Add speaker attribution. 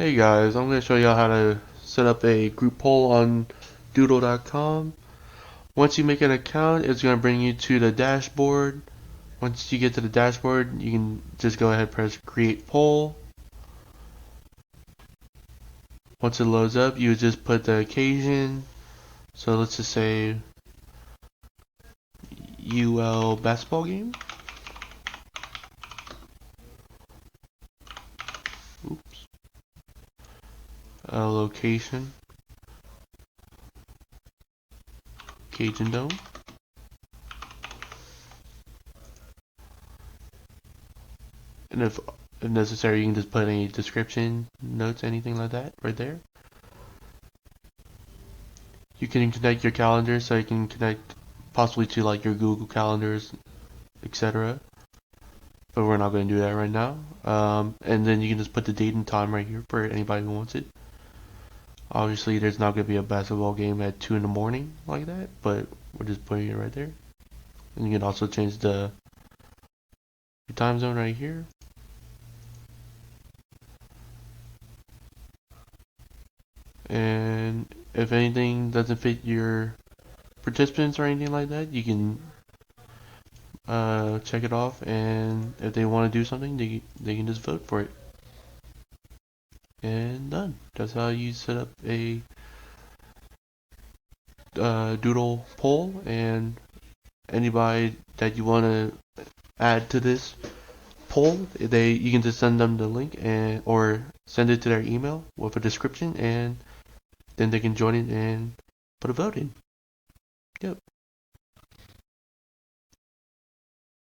Speaker 1: Hey guys, I'm going to show you how to set up a group poll on Doodle.com. Once you make an account, it's going to bring you to the dashboard. Once you get to the dashboard, you can just go ahead and press create poll. Once it loads up, you just put the occasion. So let's just say UL basketball game. Oops. Location. Cajun Dome. And if necessary, you can just put any description, notes, anything like that right there. You can connect your calendar, so you can connect possibly to like your Google calendars, etc. But we're not going to do that right now. And then you can just put the date and time right here for anybody who wants it. Obviously, there's not going to be a basketball game at 2 in the morning like that, but we're just putting it right there. And you can also change the time zone right here. And if anything doesn't fit your participants or anything like that, you can check it off, and if they want to do something, they can just vote for it. And done. That's how you set up a Doodle poll, and anybody that you want to add to this poll, you can just send them the link or send it to their email with a description, and then they can join it and put a vote in. Yep.